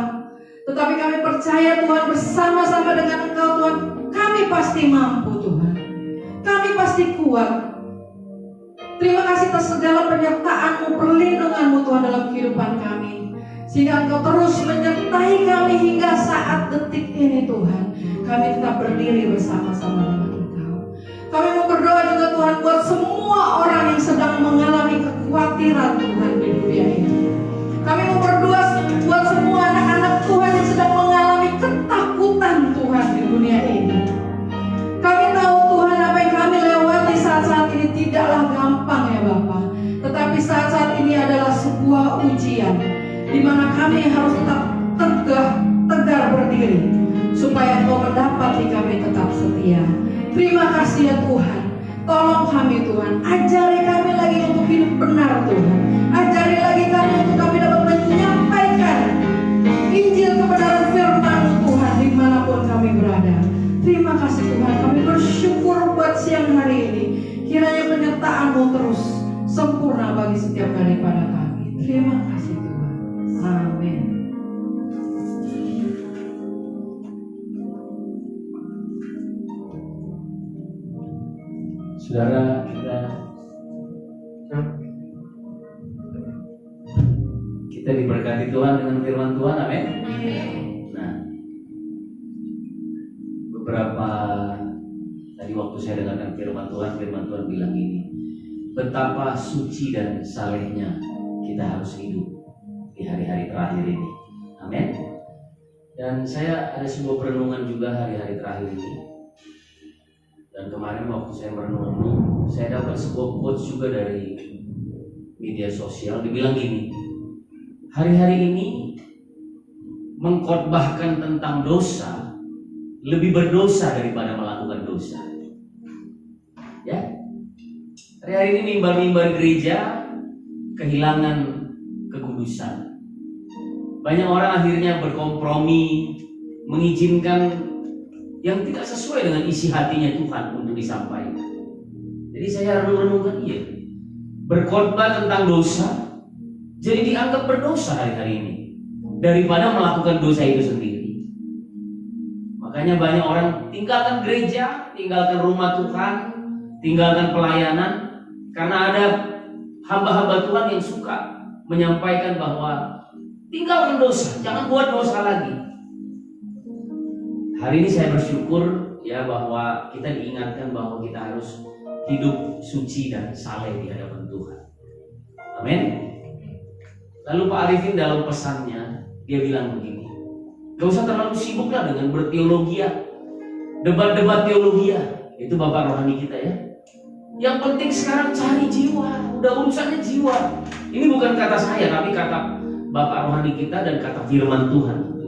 tetapi kami percaya Tuhan bersama-sama dengan Engkau Tuhan, kami pasti mampu Tuhan. Kami pasti kuat. Terima kasih atas segala penyertaan-Mu, perlindungan-Mu Tuhan dalam kehidupan kami, sehingga Engkau terus menyertai kami hingga saat detik ini Tuhan. Kami tetap berdiri bersama-sama dengan Engkau. Kami mau berdoa juga Tuhan buat semua orang yang sedang mengalami kekhawatiran Tuhan di dunia ini. Kami mau berdoa buat semua anak-anak Tuhan yang sedang mengalami ketakutan Tuhan di dunia ini. Kami tahu Tuhan apa yang kami lewati saat-saat ini tidaklah gampang ya Bapa. Tetapi saat-saat ini adalah sebuah ujian, di mana kami harus tetap tegar berdiri, supaya Engkau mendapati kami tetap setia. Terima kasih ya Tuhan. Tolong kami Tuhan, ajari kami lagi untuk hidup benar Tuhan. Ajari lagi kami untuk kami dapat menyampaikan Injil kebenaran firman-Mu Tuhan dimanapun kami berada. Terima kasih Tuhan, kami bersyukur buat siang hari ini. Kiranya penyertaan-Mu terus sempurna bagi setiap daripada kami. Terima kasih Tuhan. Amin. Saudara, kita diberkati Tuhan dengan firman Tuhan, amin. Nah, beberapa tadi waktu saya dengarkan firman Tuhan bilang ini, betapa suci dan salehnya kita harus hidup di hari-hari terakhir ini, amin. Dan saya ada sebuah perenungan juga hari-hari terakhir ini. Dan kemarin waktu saya merenung, saya dapat sebuah quotes juga dari media sosial. Dibilang gini, hari-hari ini mengkhotbahkan tentang dosa lebih berdosa daripada melakukan dosa. Ya, hari-hari ini mimbar-mimbar gereja kehilangan kekudusan. Banyak orang akhirnya berkompromi, mengizinkan yang tidak sesuai dengan isi hatinya Tuhan untuk disampaikan. Jadi saya renung-renungkan, iya, berkhotbah tentang dosa jadi dianggap berdosa hari-hari ini daripada melakukan dosa itu sendiri. Makanya banyak orang tinggalkan gereja, tinggalkan rumah Tuhan, tinggalkan pelayanan, karena ada hamba-hamba Tuhan yang suka menyampaikan bahwa tinggalkan dosa, jangan buat dosa lagi. Hari ini saya bersyukur ya bahwa kita diingatkan bahwa kita harus hidup suci dan saleh di hadapan Tuhan. Amin. Lalu Pak Arifin dalam pesannya dia bilang begini, gak usah terlalu sibuklah dengan berteologia, debat-debat teologia. Itu Bapak rohani kita ya. Yang penting sekarang cari jiwa, udah urusannya jiwa. Ini bukan kata saya, tapi kata Bapak rohani kita dan kata firman Tuhan.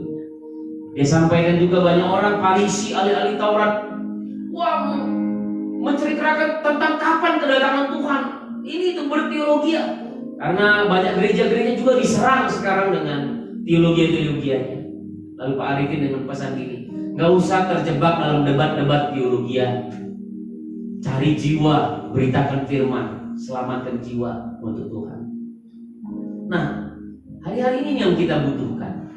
Dia sampaikan juga banyak orang Farisi, ahli-ahli Taurat, wah, menceritakan tentang kapan kedatangan Tuhan. Ini itu berteologia. Karena banyak gereja-gereja juga diserang sekarang dengan teologi-teologianya. Lalu Pak Arifin dengan pesan gini, gak usah terjebak dalam debat-debat teologia. Cari jiwa, beritakan firman, selamatkan jiwa untuk Tuhan. Nah, hari-hari ini yang kita butuhkan.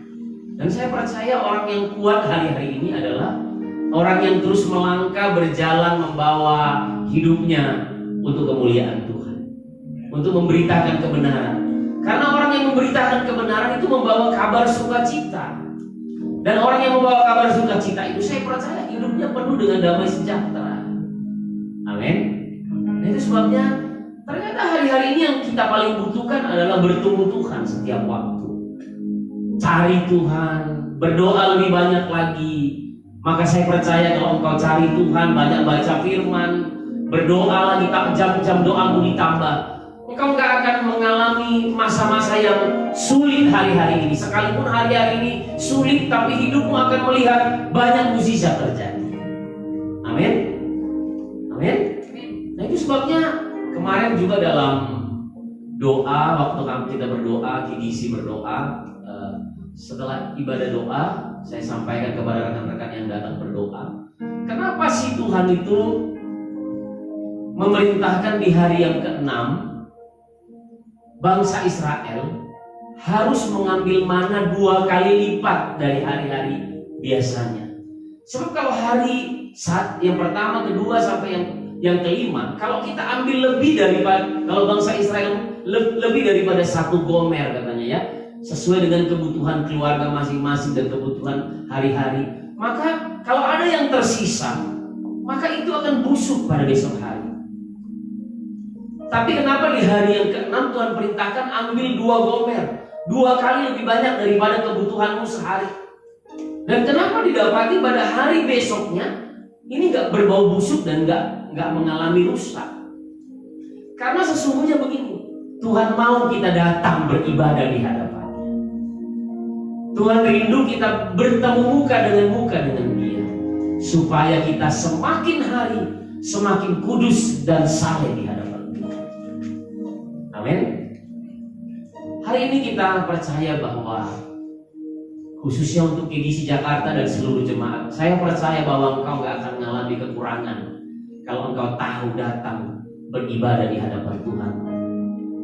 Dan saya percaya orang yang kuat hari-hari ini adalah orang yang terus melangkah, berjalan, membawa hidupnya untuk kemuliaan Tuhan, untuk memberitakan kebenaran. Karena orang yang memberitakan kebenaran itu membawa kabar sukacita. Dan orang yang membawa kabar sukacita itu saya percaya hidupnya penuh dengan damai sejahtera. Amin. Nah, itu sebabnya ternyata hari-hari ini yang kita paling butuhkan adalah bertemu Tuhan setiap waktu. Cari Tuhan, berdoa lebih banyak lagi. Maka saya percaya kalau engkau cari Tuhan, banyak baca firman, berdoa lagi, jam-jam doamu ditambah, engkau nggak akan mengalami masa-masa yang sulit hari-hari ini. Sekalipun hari-hari ini sulit, tapi hidupmu akan melihat banyak mukjizat terjadi. Amin. Amin. Nah itu sebabnya kemarin juga dalam doa, waktu kita berdoa, KDC berdoa, setelah ibadah doa, saya sampaikan kepada rekan-rekan yang datang berdoa, kenapa sih Tuhan itu memerintahkan di hari yang ke-6 bangsa Israel harus mengambil mana 2 kali lipat dari hari-hari biasanya. Sebab kalau hari saat yang pertama, kedua sampai yang kelima, kalau kita ambil lebih daripada, kalau bangsa Israel lebih daripada 1 gomer katanya ya, sesuai dengan kebutuhan keluarga masing-masing dan kebutuhan hari-hari, maka kalau ada yang tersisa, maka itu akan busuk pada besok hari. Tapi kenapa di hari yang ke-6 Tuhan perintahkan ambil 2 gomer, 2 kali lebih banyak daripada kebutuhanmu sehari? Dan kenapa didapati pada hari besoknya ini nggak berbau busuk dan nggak mengalami rusak? Karena sesungguhnya begini, Tuhan mau kita datang beribadah di hadapan. Tuhan rindu kita bertemu muka dengan Dia, supaya kita semakin hari semakin kudus dan saleh di hadapan Tuhan. Amin. Hari ini kita percaya bahwa khususnya untuk KDC Jakarta dan seluruh jemaat, saya percaya bahwa engkau gak akan mengalami kekurangan kalau engkau tahu datang beribadah di hadapan Tuhan.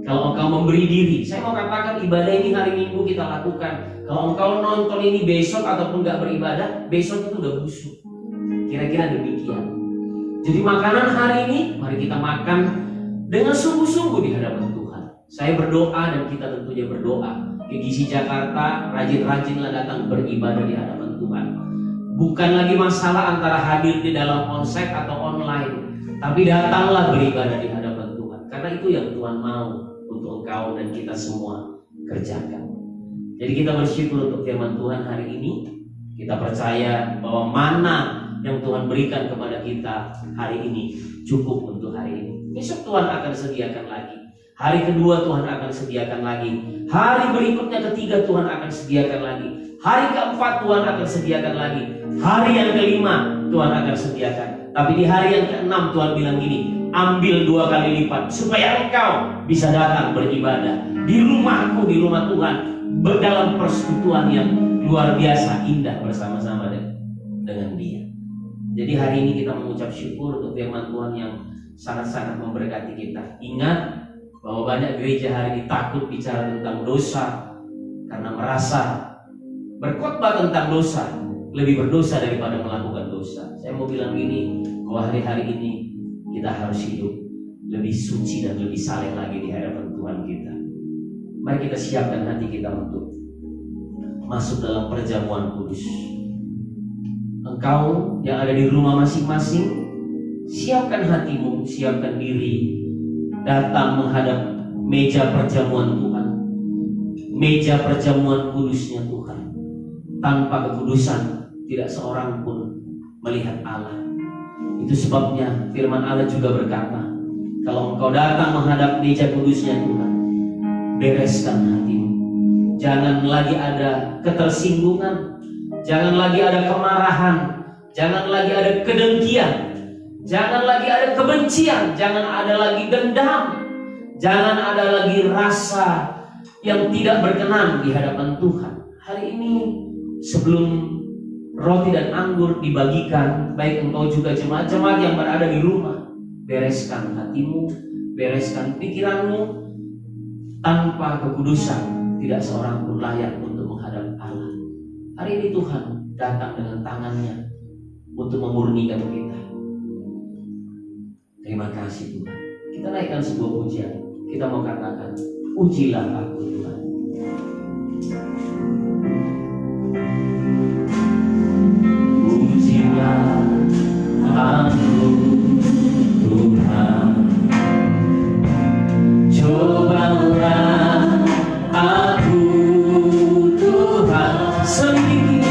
Kalau engkau memberi diri, saya mau katakan ibadah ini hari Minggu kita lakukan. Kalau engkau nonton ini besok ataupun gak beribadah, besok itu udah busuk. Kira-kira demikian. Jadi makanan hari ini, mari kita makan dengan sungguh-sungguh di hadapan Tuhan. Saya berdoa dan kita tentunya berdoa. KDC Jakarta, rajin-rajinlah datang beribadah di hadapan Tuhan. Bukan lagi masalah antara hadir di dalam onsite atau online, tapi datanglah beribadah di hadapan Tuhan. Karena itu yang Tuhan mau untuk engkau dan kita semua kerjakan. Jadi kita bersyukur untuk firman Tuhan hari ini. Kita percaya bahwa mana yang Tuhan berikan kepada kita hari ini cukup untuk hari ini. Besok Tuhan akan sediakan lagi. Hari kedua Tuhan akan sediakan lagi. Hari berikutnya ketiga Tuhan akan sediakan lagi. Hari keempat Tuhan akan sediakan lagi. Hari yang kelima Tuhan akan sediakan. Tapi di hari yang keenam Tuhan bilang gini, ambil 2 kali lipat supaya engkau bisa datang beribadah di rumahmu, di rumah Tuhan, dalam persekutuan yang luar biasa indah bersama-sama dengan Dia. Jadi hari ini kita mengucap syukur untuk firman Tuhan yang sangat-sangat memberkati kita. Ingat bahwa banyak gereja hari ini takut bicara tentang dosa karena merasa berkhotbah tentang dosa lebih berdosa daripada melakukan dosa. Saya mau bilang gini, bahwa hari-hari ini kita harus hidup lebih suci dan lebih saleh lagi di hadapan Tuhan kita. Mari kita siapkan hati kita untuk masuk dalam perjamuan kudus. Engkau yang ada di rumah masing-masing, siapkan hatimu, siapkan diri, datang menghadap meja perjamuan Tuhan, meja perjamuan kudusnya Tuhan. Tanpa kekudusan tidak seorang pun melihat Allah. Itu sebabnya firman Allah juga berkata, kalau engkau datang menghadap meja kudusnya Tuhan, bereskan hatimu. Jangan lagi ada ketersinggungan, jangan lagi ada kemarahan, jangan lagi ada kedengkian, jangan lagi ada kebencian, jangan ada lagi dendam, jangan ada lagi rasa yang tidak berkenan di hadapan Tuhan. Hari ini sebelum roti dan anggur dibagikan, baik engkau juga jemaat-jemaat yang berada di rumah, bereskan hatimu, bereskan pikiranmu. Tanpa kekudusan tidak seorang pun layak untuk menghadap Allah. Hari ini Tuhan datang dengan tangannya untuk memurnikan kita. Terima kasih Tuhan. Kita naikkan sebuah pujian. Kita mau katakan, ujilah aku Tuhan. Ujilah aku Tuhan. Cobalah aku Tuhan. Sedikit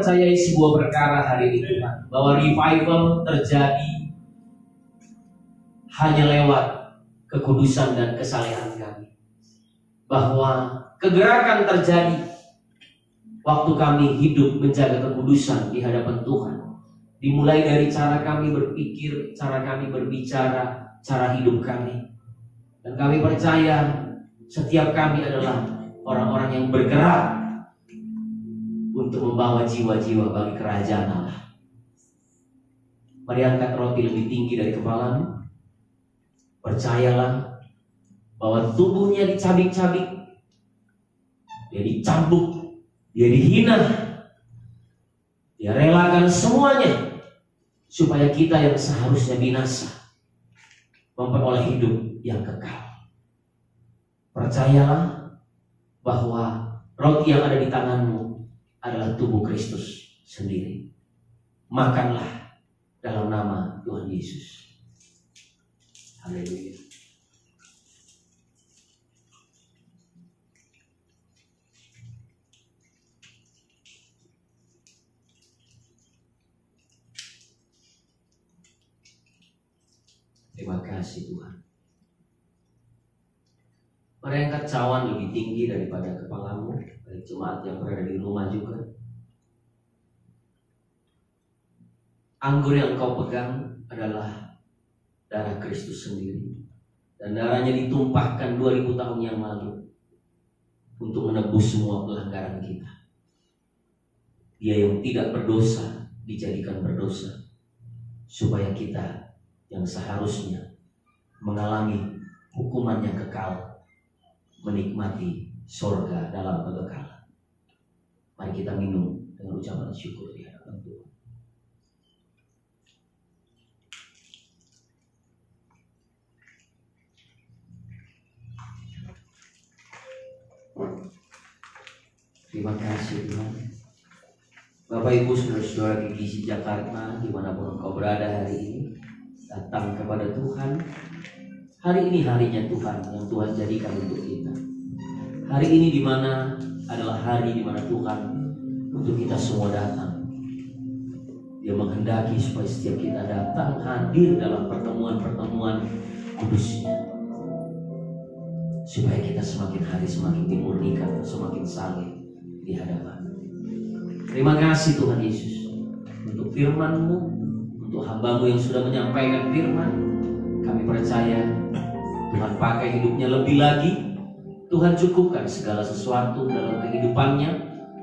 mempercayai sebuah perkara hari ini Tuhan, bahwa revival terjadi hanya lewat kekudusan dan kesalehan kami. Bahwa kegerakan terjadi waktu kami hidup menjaga kekudusan di hadapan Tuhan. Dimulai dari cara kami berpikir, cara kami berbicara, cara hidup kami. Dan kami percaya setiap kami adalah orang-orang yang bergerak untuk membawa jiwa-jiwa bagi kerajaan Allah. Mari angkat roti lebih tinggi dari kepalamu. Percayalah bahwa tubuhnya dicabik-cabik, dia dicambuk, dia dihina, dia relakan semuanya supaya kita yang seharusnya binasa memperoleh hidup yang kekal. Percayalah bahwa roti yang ada di tanganmu adalah tubuh Kristus sendiri. Makanlah dalam nama Tuhan Yesus. Haleluya. Terima kasih Tuhan. Mari angkat cawan lebih tinggi daripada kepalamu, baik jemaat yang berada di rumah juga. Anggur yang kau pegang adalah darah Kristus sendiri, dan darahnya ditumpahkan 2000 tahun yang lalu untuk menebus semua pelanggaran kita. Dia yang tidak berdosa dijadikan berdosa supaya kita yang seharusnya mengalami hukuman yang kekal menikmati sorga dalam kekekalan. Mari kita minum dengan ucapan syukur di hadapan Tuhan. Terima kasih Tuhan. Bapak Ibu saudara-saudara GKC Jakarta, dimanapun engkau berada hari ini, datang kepada Tuhan. Hari ini harinya Tuhan yang Tuhan jadikan untuk kita. Hari ini dimana adalah hari dimana Tuhan untuk kita semua datang. Dia menghendaki supaya setiap kita datang hadir dalam pertemuan-pertemuan kudusnya, supaya kita semakin hari semakin dimurnikan, semakin saleh di hadapan. Terima kasih Tuhan Yesus untuk firman-Mu, untuk hamba-Mu yang sudah menyampaikan firman. Kami percaya Tuhan pakai hidupnya lebih lagi. Tuhan cukupkan segala sesuatu dalam kehidupannya,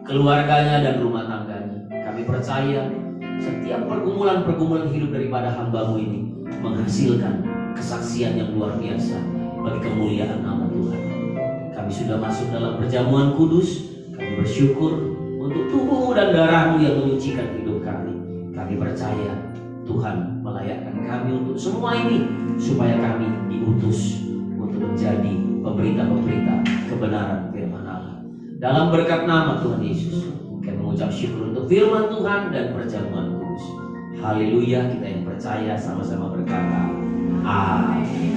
keluarganya dan rumah tangganya. Kami percaya setiap pergumulan-pergumulan hidup daripada hamba-Mu ini menghasilkan kesaksian yang luar biasa bagi kemuliaan nama Tuhan. Kami sudah masuk dalam perjamuan kudus. Kami bersyukur untuk tubuh dan darah-Mu yang menyucikan hidup kami. Kami percaya Tuhan melayakkan kami untuk semua ini, supaya kami diutus untuk menjadi pemberita-pemberita kebenaran firman Allah. Dalam berkat nama Tuhan Yesus, kami mengucap syukur untuk firman Tuhan dan perjamuan kudus. Haleluya, kita yang percaya sama-sama berkata, amin.